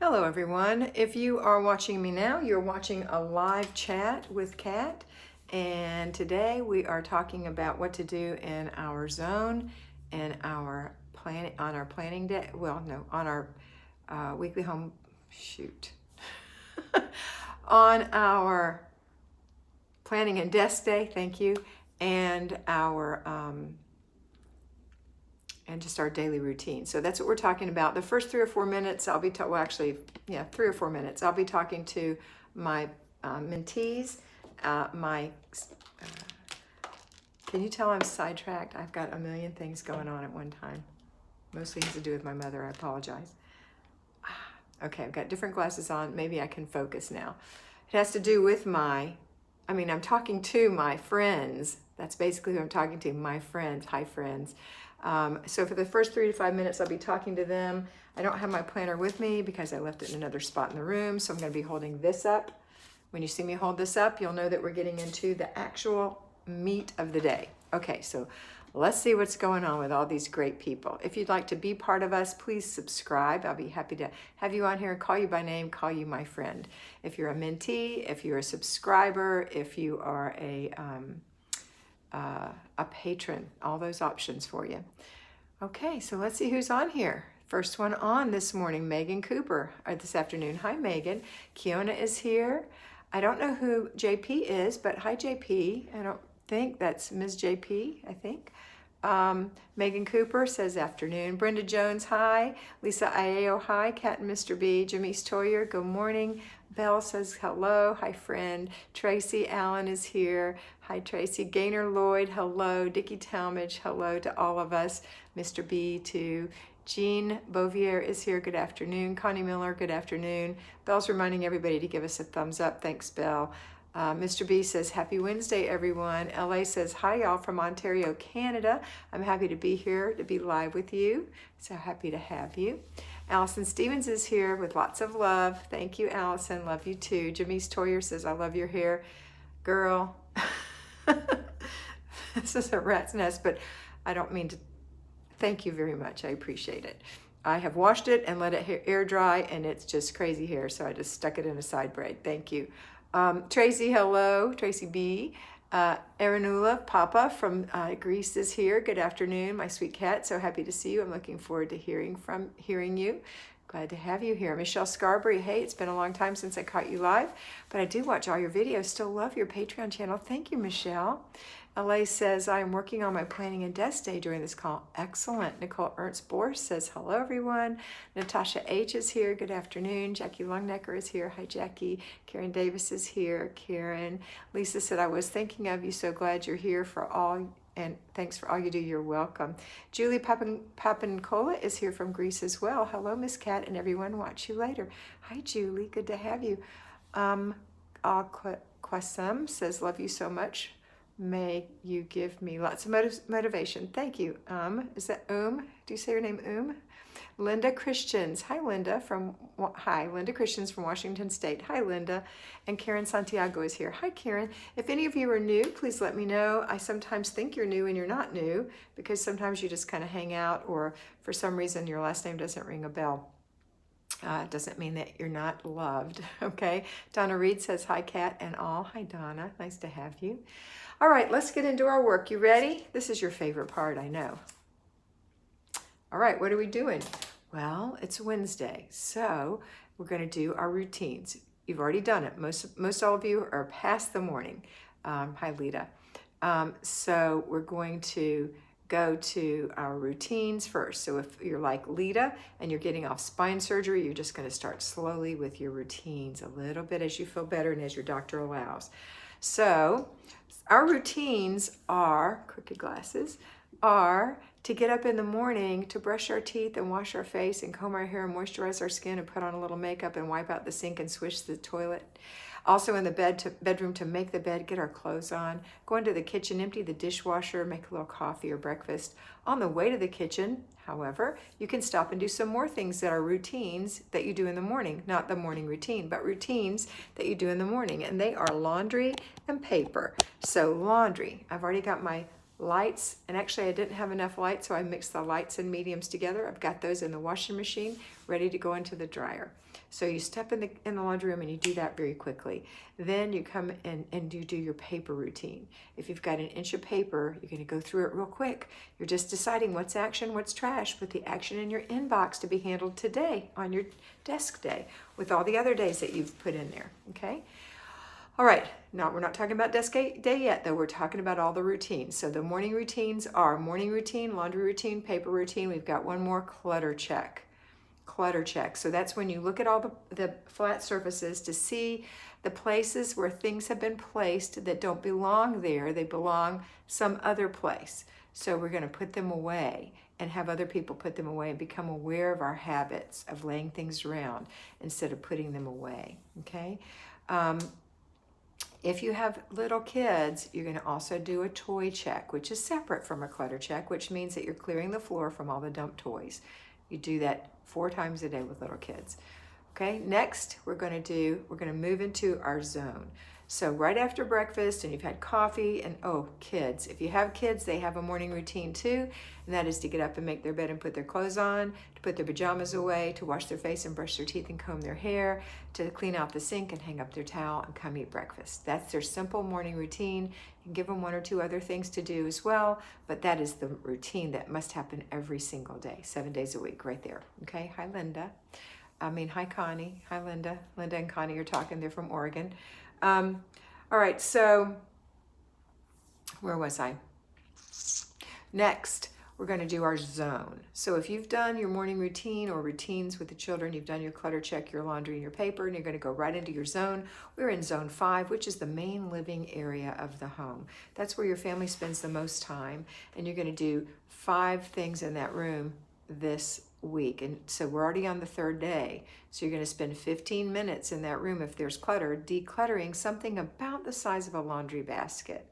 Hello everyone. If you are watching me now, you're watching a live chat with Kat. And today we are talking about what to do in our zone and our plan on our planning day. Well, no, on our weekly home shoot. On our planning and desk day, thank you, and our and just our daily routine. So that's what we're talking about. The first 3 or 4 minutes, I'll be, well actually, yeah, 3 or 4 minutes, I'll be talking to my mentees, can you tell I'm sidetracked? I've got a million things going on at one time. Mostly has to do with my mother, I apologize. Okay, I've got different glasses on, maybe I can focus now. It has to do with I'm talking to my friends. That's basically who I'm talking to, my friends. Hi, friends. So for the first 3 to 5 minutes, I'll be talking to them. I don't have my planner with me because I left it in another spot in the room, so I'm going to be holding this up. When you see me hold this up, you'll know that we're getting into the actual meat of the day. Okay, so let's see what's going on with all these great people. If you'd like to be part of us, please subscribe. I'll be happy to have you on here and call you by name, call you my friend. If you're a mentee, if you're a subscriber, if you are a patron, all those options for you. Okay, so let's see who's on here. First one on this morning, Megan Cooper, or this afternoon. Hi, Megan. Kiona is here. I don't know who JP is, but hi, JP. I don't think that's Ms. JP, I think. Megan Cooper says afternoon. Brenda Jones, hi. Lisa Iao, hi. Kat and Mr. B. Janice Toyer, good morning. Belle says hello. Hi, friend. Tracy Allen is here. Hi, Tracy. Gaynor Lloyd, hello. Dickie Talmadge, hello to all of us. Mr. B, too. Jean Bouvier is here. Good afternoon. Connie Miller, good afternoon. Belle's reminding everybody to give us a thumbs up. Thanks, Belle. Mr. B says, happy Wednesday, everyone. LA says, hi, y'all from Ontario, Canada. I'm happy to be here, to be live with you. So happy to have you. Allison Stevens is here with lots of love. Thank you, Allison. Love you too. Janice Toyer says, I love your hair. Girl, this is a rat's nest, but I don't mean to. Thank you very much. I appreciate it. I have washed it and let it air dry, and it's just crazy hair, so I just stuck it in a side braid. Thank you. Tracy, hello. Tracy B. Aranula Papa from Greece is here. Good afternoon, my sweet cat. So happy to see you. I'm looking forward to hearing you. Glad to have you here. Michelle Scarberry, hey, it's been a long time since I caught you live, but I do watch all your videos. Still love your Patreon channel. Thank you, Michelle. LA says, I am working on my planning and desk day during this call. Excellent. Nicole Ernst Borst says, hello, everyone. Natasha H is here. Good afternoon. Jackie Longnecker is here. Hi, Jackie. Karen Davis is here. Karen. Lisa said, I was thinking of you. So glad you're here for all. And thanks for all you do. You're welcome. Julie Papankola is here from Greece as well. Hello, Miss Kat, and everyone. Watch you later. Hi, Julie. Good to have you. Kwasem says, love you so much. May you give me lots of motivation. Thank you. Is that Do you say your name Linda Christians. Hi, Linda Linda Christians from Washington State. Hi, Linda. And Karen Santiago is here. Hi, Karen. If any of you are new, please let me know. I sometimes think you're new and you're not new because sometimes you just kind of hang out, or for some reason your last name doesn't ring a bell. Doesn't mean that you're not loved, okay? Donna Reed says, hi, Kat and all. Hi, Donna. Nice to have you. All right, let's get into our work. You ready? This is your favorite part, I know. All right, what are we doing? Well, it's Wednesday, so we're going to do our routines. You've already done it. Most all of you are past the morning. Hi, Lita. So we're going to go to our routines first. So if you're like Lita and you're getting off spine surgery, you're just going to start slowly with your routines a little bit as you feel better and as your doctor allows. So our routines are, crooked glasses, are to get up in the morning, to brush our teeth and wash our face and comb our hair and moisturize our skin and put on a little makeup and wipe out the sink and swish the toilet. Also in the bedroom to make the bed, get our clothes on, go into the kitchen, empty the dishwasher, make a little coffee or breakfast. On the way to the kitchen, however, you can stop and do some more things that are routines that you do in the morning. Not the morning routine, but routines that you do in the morning. And they are laundry and paper. So laundry, I've already got my Lights, and actually I didn't have enough light, so I mixed the lights and mediums together. I've got those in the washing machine, ready to go into the dryer. So you step in the laundry room and you do that very quickly. Then you come in and you do your paper routine. If you've got an inch of paper, you're going to go through it real quick. You're just deciding what's action, what's trash. Put the action in your inbox to be handled today on your desk day with all the other days that you've put in there, okay? All right, now we're not talking about desk day yet, though. We're talking about all the routines. So the morning routines are morning routine, laundry routine, paper routine. We've got one more, clutter check. Clutter check. So that's when you look at all the flat surfaces to see the places where things have been placed that don't belong there. They belong some other place. So we're going to put them away and have other people put them away and become aware of our habits of laying things around instead of putting them away, okay? If you have little kids, you're going to also do a toy check, which is separate from a clutter check, which means that you're clearing the floor from all the dumped toys. You do that 4 times a day with little kids. Okay, next we're going to move into our zone. So right after breakfast and you've had coffee and, kids. If you have kids, they have a morning routine too, and that is to get up and make their bed and put their clothes on, to put their pajamas away, to wash their face and brush their teeth and comb their hair, to clean out the sink and hang up their towel and come eat breakfast. That's their simple morning routine. You can give them 1 or 2 other things to do as well, but that is the routine that must happen every single day, 7 days a week, right there. Okay, hi Linda. Hi Connie. Hi Linda. Linda and Connie are talking. They're from Oregon. All right, so where was I? Next, we're going to do our zone. So if you've done your morning routine or routines with the children, you've done your clutter check, your laundry, and your paper, and you're going to go right into your zone. We're in zone 5, which is the main living area of the home. That's where your family spends the most time, and you're going to do 5 things in that room this week. And so we're already on the 3rd day. So you're going to spend 15 minutes in that room if there's clutter, decluttering something about the size of a laundry basket.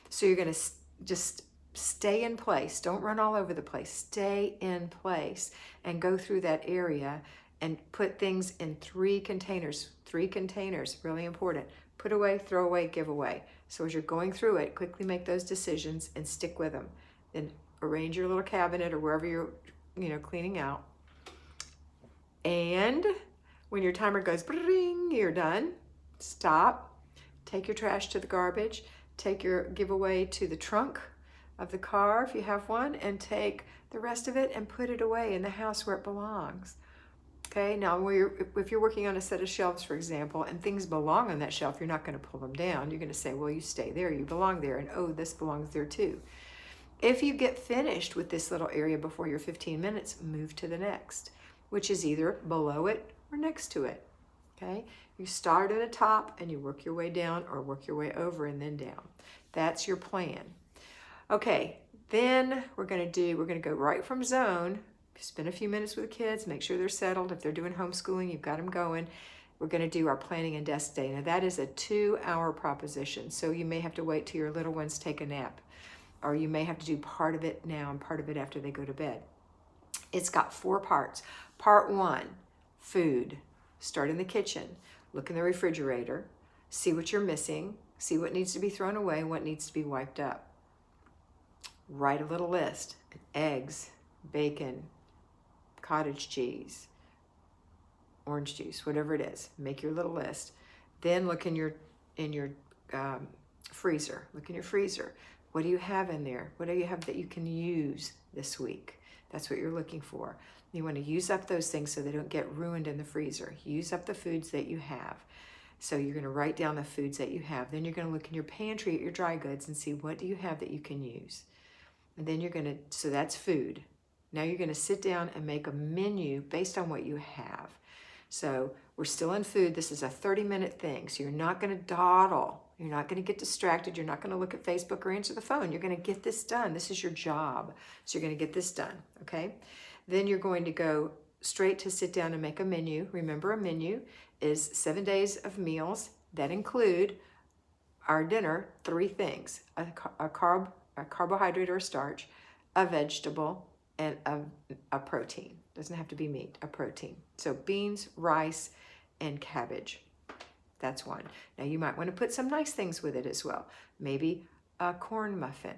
So you're going to just stay in place. Don't run all over the place. Stay in place and go through that area and put things in 3 containers. 3 containers, really important. Put away, throw away, give away. So as you're going through it, quickly make those decisions and stick with them. Then arrange your little cabinet or wherever you're cleaning out. And when your timer goes, bring, you're done. Stop. Take your trash to the garbage. Take your giveaway to the trunk of the car if you have one, and take the rest of it and put it away in the house where it belongs. Okay, now if you're working on a set of shelves, for example, and things belong on that shelf, you're not going to pull them down. You're going to say, well, you stay there, you belong there, and this belongs there too. If you get finished with this little area before your 15 minutes, move to the next, which is either below it or next to it, okay? You start at the top and you work your way down or work your way over and then down. That's your plan. Okay, then we're going to go right from zone, spend a few minutes with the kids, make sure they're settled. If they're doing homeschooling, you've got them going. We're going to do our planning and desk day. Now that is a 2-hour proposition, so you may have to wait till your little ones take a nap. Or you may have to do part of it now and part of it after they go to bed. It's got 4 parts. Part 1, food. Start in the kitchen. Look in the refrigerator. See what you're missing. See what needs to be thrown away and what needs to be wiped up. Write a little list. Eggs, bacon, cottage cheese, orange juice, whatever it is. Make your little list. Then look in your freezer. Look in your freezer. What do you have in there? What do you have that you can use this week? That's what you're looking for. You want to use up those things so they don't get ruined in the freezer. Use up the foods that you have. So you're going to write down the foods that you have. Then you're going to look in your pantry at your dry goods and see what do you have that you can use. And then so that's food. Now you're going to sit down and make a menu based on what you have. So we're still in food. This is a 30-minute thing. So you're not going to dawdle. You're not going to get distracted. You're not going to look at Facebook or answer the phone. You're going to get this done. This is your job. So you're going to get this done, okay? Then you're going to go straight to sit down and make a menu. Remember, a menu is 7 days of meals that include our dinner, 3 things, a carbohydrate or a starch, a vegetable, and a protein. Doesn't have to be meat, a protein. So beans, rice, and cabbage. That's one. Now you might want to put some nice things with it as well. Maybe a corn muffin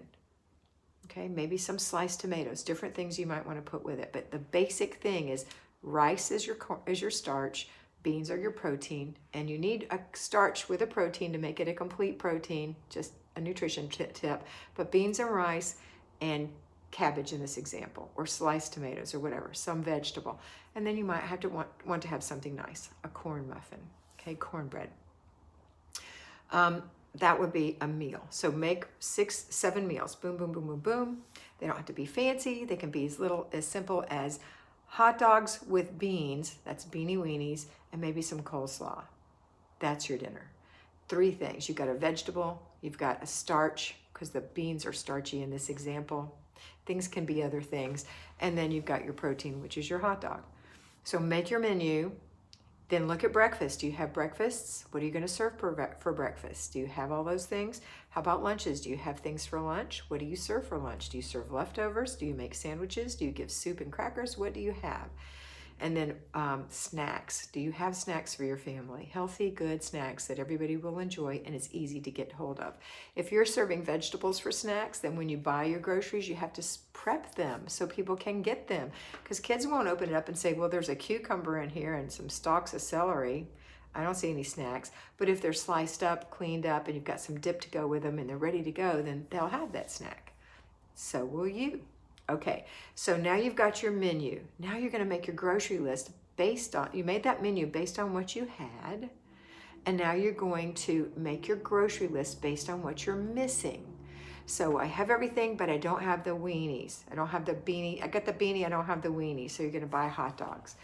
Okay, maybe some sliced tomatoes, different things you might want to put with it. But the basic thing is rice is your starch, beans are your protein, and you need a starch with a protein to make it a complete protein, just a nutrition tip. But beans and rice and cabbage in this example, or sliced tomatoes or whatever, some vegetable. And then you might have to want to have something nice, a corn muffin, okay, cornbread. That would be a meal. So make 6, 7 meals. Boom, boom, boom, boom, boom. They don't have to be fancy. They can be as simple as hot dogs with beans, that's beanie weenies, and maybe some coleslaw. That's your dinner. 3 things. You've got a vegetable, you've got a starch, because the beans are starchy in this example. Things can be other things. And then you've got your protein, which is your hot dog. So make your menu. Then look at breakfast. Do you have breakfasts? What are you going to serve for breakfast? Do you have all those things? How about lunches? Do you have things for lunch? What do you serve for lunch? Do you serve leftovers? Do you make sandwiches? Do you give soup and crackers? What do you have? And then snacks. Do you have snacks for your family? Healthy, good snacks that everybody will enjoy and is easy to get hold of. If you're serving vegetables for snacks, then when you buy your groceries, you have to prep them so people can get them. Because kids won't open it up and say, well, there's a cucumber in here and some stalks of celery. I don't see any snacks. But if they're sliced up, cleaned up, and you've got some dip to go with them and they're ready to go, then they'll have that snack. So will you. Okay, so now you've got your menu. Now you're going to make your grocery list you made that menu based on what you had, and now you're going to make your grocery list based on what you're missing. So I have everything, but I don't have the weenies. I don't have the beanie. I got the beanie, I don't have the weenie. So you're going to buy hot dogs.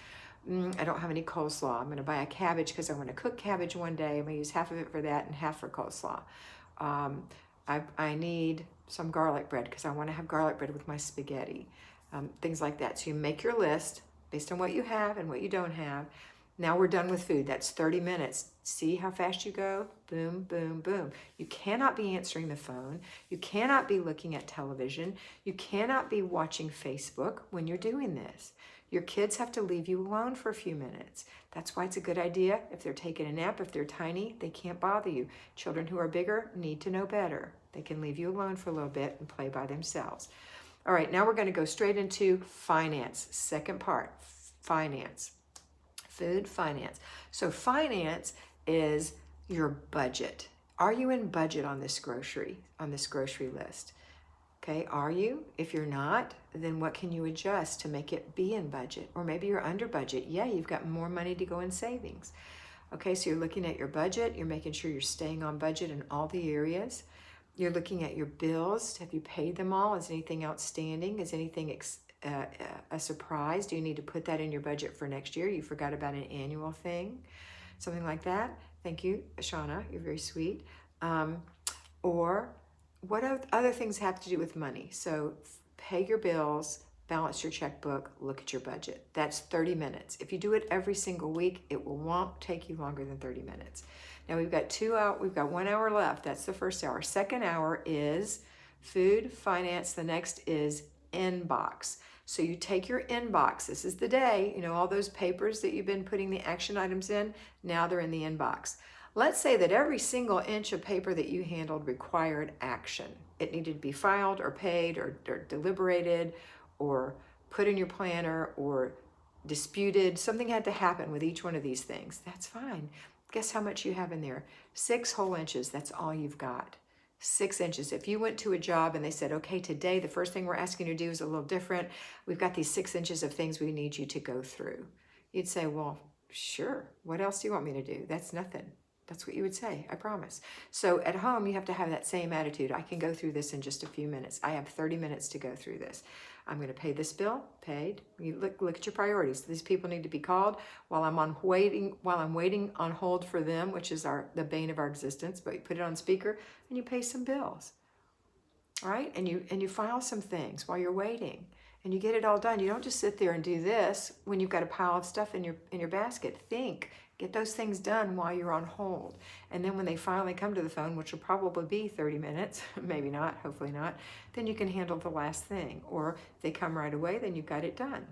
I don't have any coleslaw. I'm going to buy a cabbage because I want to cook cabbage one day. I'm going to use half of it for that and half for coleslaw. I need some garlic bread because I want to have garlic bread with my spaghetti, things like that. So you make your list based on what you have and what you don't have. Now we're done with food. That's 30 minutes. See how fast you go? Boom, boom, boom. You cannot be answering the phone. You cannot be looking at television. You cannot be watching Facebook when you're doing this. Your kids have to leave you alone for a few minutes. That's why it's a good idea. If they're taking a nap, if they're tiny, they can't bother you. Children who are bigger need to know better. They can leave you alone for a little bit and play by themselves. All right, now we're going to go straight into finance. Second part, finance. Food, finance. So finance is your budget. Are you in budget on this grocery list? Okay, are you? If you're not, then what can you adjust to make it be in budget? Or maybe you're under budget. Yeah, you've got more money to go in savings. Okay, so you're looking at your budget. You're making sure you're staying on budget in all the areas. You're looking at your bills. Have you paid them all? Is anything outstanding? Is anything a surprise? Do you need to put that in your budget for next year? You forgot about an annual thing, something like that. Thank you, Shauna. You're very sweet. Or what other things have to do with money? So pay your bills, balance your checkbook, look at your budget. That's 30 minutes. If you do it every single week, it won't take you longer than 30 minutes. Now we've got 1 hour left. That's the first hour. Second hour is food, finance. The next is inbox. So you take your inbox. This is the day, all those papers that you've been putting the action items in, now they're in the inbox. Let's say that every single inch of paper that you handled required action. It needed to be filed or paid or deliberated or put in your planner or disputed. Something had to happen with each one of these things. That's fine. Guess how much you have in there? 6 whole inches. That's all you've got. 6 inches. If you went to a job and they said, okay, today the first thing we're asking you to do is a little different. We've got these 6 inches of things we need you to go through. You'd say, well, sure. What else do you want me to do? That's nothing. That's what you would say, I promise. So at home, you have to have that same attitude. I can go through this in just a few minutes. I have 30 minutes to go through this. I'm going to pay this bill, paid. You look at your priorities. These people need to be called while I'm waiting on hold for them, which is the bane of our existence. But you put it on speaker and you pay some bills. All right? And you file some things while you're waiting. And you get it all done. You don't just sit there and do this when you've got a pile of stuff in your basket. Think. Get those things done while you're on hold. And then when they finally come to the phone, which will probably be 30 minutes, maybe not, hopefully not, then you can handle the last thing. Or if they come right away, then you've got it done.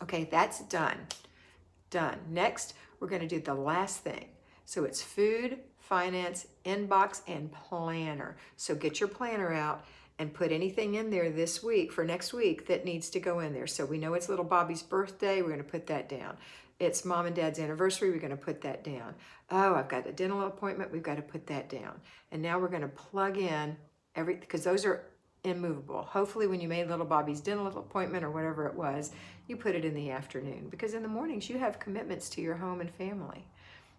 Okay, that's done. Done. Next, we're going to do the last thing. So it's food, finance, inbox, and planner. So get your planner out and put anything in there this week for next week that needs to go in there. So we know it's little Bobby's birthday. We're going to put that down. It's mom and dad's anniversary. We're going to put that down. Oh, I've got a dental appointment. We've got to put that down. And now we're going to plug in because those are immovable. Hopefully when you made little Bobby's dental appointment or whatever it was, you put it in the afternoon, because in the mornings you have commitments to your home and family.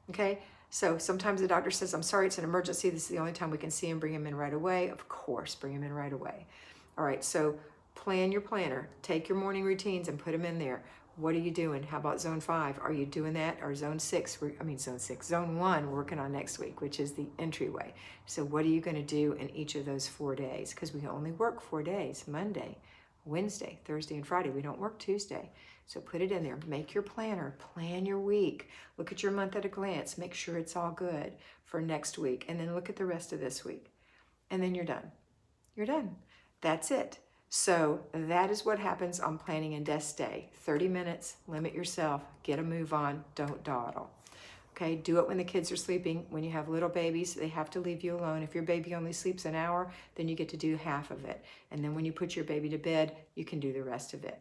Okay, so sometimes the doctor says, I'm sorry, it's an emergency. This is the only time we can see him. Bring him in right away. Of course, bring him in right away. All right, so plan your planner. Take your morning routines and put them in there. What are you doing? How about zone 5? Are you doing that? Or zone 6? Zone 1 we're working on next week, which is the entryway. So what are you going to do in each of those 4 days? Because we only work 4 days, Monday, Wednesday, Thursday, and Friday. We don't work Tuesday. So put it in there. Make your planner. Plan your week. Look at your month at a glance. Make sure it's all good for next week. And then look at the rest of this week. And then you're done. You're done. That's it. So that is what happens on Planning and Desk Day. 30 minutes, limit yourself, get a move on, don't dawdle. Okay, do it when the kids are sleeping. When you have little babies, they have to leave you alone. If your baby only sleeps an hour, then you get to do half of it. And then when you put your baby to bed, you can do the rest of it.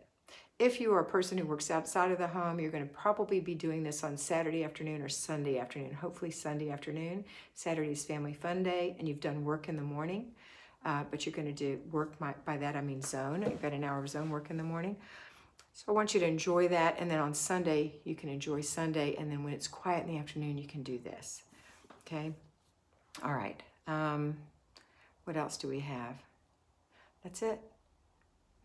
If you are a person who works outside of the home, you're going to probably be doing this on Saturday afternoon or Sunday afternoon, hopefully Sunday afternoon. Saturday is Family Fun Day, and you've done work in the morning. But you're going to do work, by that I mean zone. You've got an hour of zone work in the morning. So I want you to enjoy that. And then on Sunday, you can enjoy Sunday. And then when it's quiet in the afternoon, you can do this. Okay? All right. What else do we have? That's it.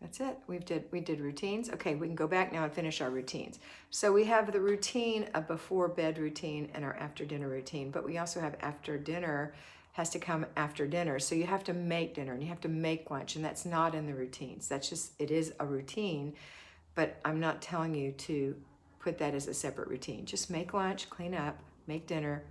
That's it. We did routines. Okay, we can go back now and finish our routines. So we have the routine, a before bed routine, and our after dinner routine. But we also have after dinner has to come after dinner. So you have to make dinner and you have to make lunch, and that's not in the routines. That's just, it is a routine, but I'm not telling you to put that as a separate routine. Just make lunch, clean up, make dinner.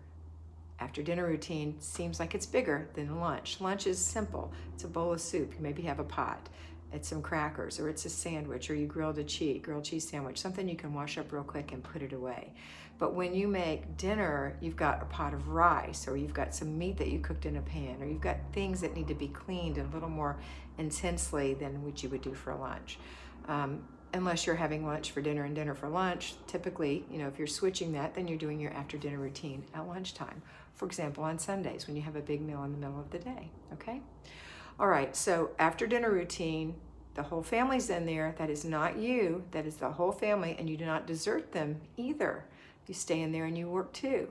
After dinner routine seems like it's bigger than lunch. Lunch is simple. It's a bowl of soup. You maybe have a pot. It's some crackers, or it's a sandwich, or you grilled cheese sandwich, something you can wash up real quick and put it away. But when you make dinner, you've got a pot of rice, or you've got some meat that you cooked in a pan, or you've got things that need to be cleaned a little more intensely than what you would do for lunch. Unless you're having lunch for dinner and dinner for lunch, typically, if you're switching that, then you're doing your after dinner routine at lunchtime. For example, on Sundays when you have a big meal in the middle of the day, okay? All right, so after dinner routine, the whole family's in there. That is not you, that is the whole family, and you do not desert them either. You stay in there and you work too.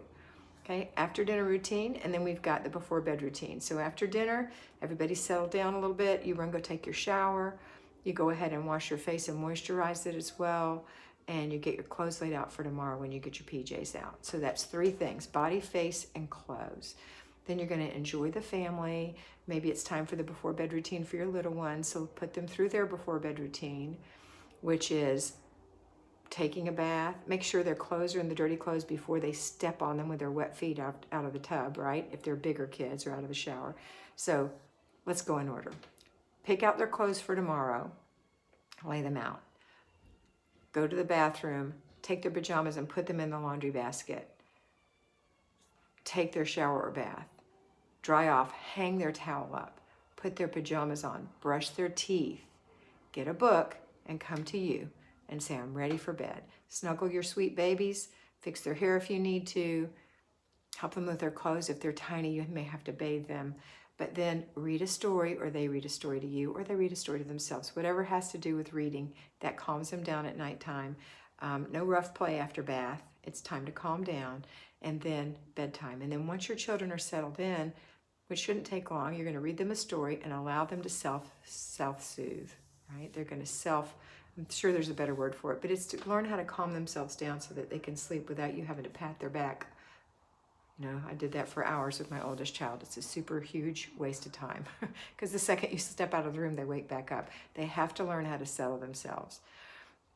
Okay, after dinner routine, and then we've got the before bed routine. So after dinner, everybody's settled down a little bit. You run, go take your shower. You go ahead and wash your face and moisturize it as well. And you get your clothes laid out for tomorrow when you get your PJs out. So that's 3 things: body, face, and clothes. Then you're going to enjoy the family. Maybe it's time for the before bed routine for your little ones. So put them through their before bed routine, which is taking a bath. Make sure their clothes are in the dirty clothes before they step on them with their wet feet out of the tub, right? If they're bigger kids or out of the shower. So let's go in order. Pick out their clothes for tomorrow. Lay them out. Go to the bathroom. Take their pajamas and put them in the laundry basket. Take their shower or bath. Dry off, hang their towel up, put their pajamas on, brush their teeth, get a book, and come to you and say, I'm ready for bed. Snuggle your sweet babies, fix their hair if you need to, help them with their clothes. If they're tiny, you may have to bathe them. But then read a story, or they read a story to you, or they read a story to themselves. Whatever has to do with reading, that calms them down at nighttime. No rough play after bath. It's time to calm down. And then bedtime. And then once your children are settled in, which shouldn't take long, you're going to read them a story and allow them to self-soothe, right? They're going to I'm sure there's a better word for it, but it's to learn how to calm themselves down so that they can sleep without you having to pat their back. I did that for hours with my oldest child. It's a super huge waste of time because the second you step out of the room, they wake back up. They have to learn how to settle themselves.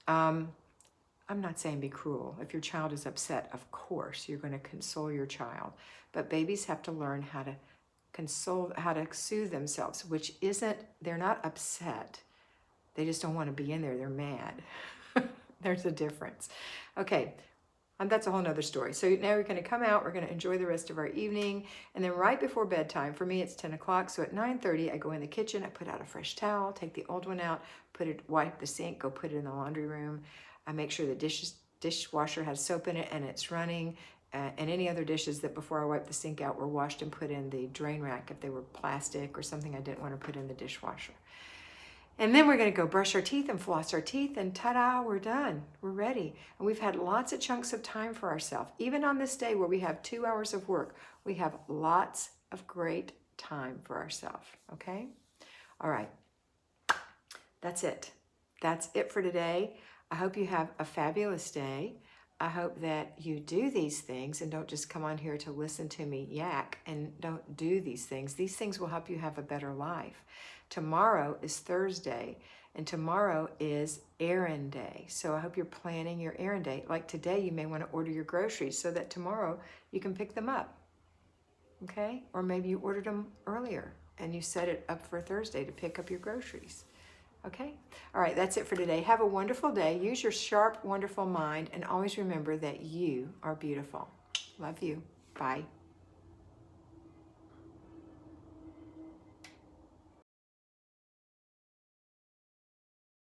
I'm not saying be cruel. If your child is upset, of course, you're going to console your child. But babies have to learn how to soothe themselves, which isn't, they're not upset. They just don't want to be in there. They're mad. There's a difference. Okay, That's a whole nother story. So now we're going to come out, we're going to enjoy the rest of our evening, and then right before bedtime, for me it's 10 o'clock, so at 9:30 I go in the kitchen, I put out a fresh towel, take the old one out, wipe the sink, go put it in the laundry room. I make sure the dishwasher has soap in it and it's running, and any other dishes that before I wipe the sink out were washed and put in the drain rack if they were plastic or something I didn't want to put in the dishwasher. And then we're going to go brush our teeth and floss our teeth, and ta-da, we're done. We're ready. And we've had lots of chunks of time for ourselves. Even on this day where we have 2 hours of work, we have lots of great time for ourselves, okay? All right. That's it. That's it for today. I hope you have a fabulous day. I hope that you do these things and don't just come on here to listen to me yak and don't do these things. These things will help you have a better life. Tomorrow is Thursday, and tomorrow is errand day. So I hope you're planning your errand day. Like today, you may want to order your groceries so that tomorrow you can pick them up, okay? Or maybe you ordered them earlier and you set it up for Thursday to pick up your groceries, okay? All right, that's it for today. Have a wonderful day. Use your sharp, wonderful mind, and always remember that you are beautiful. Love you. Bye.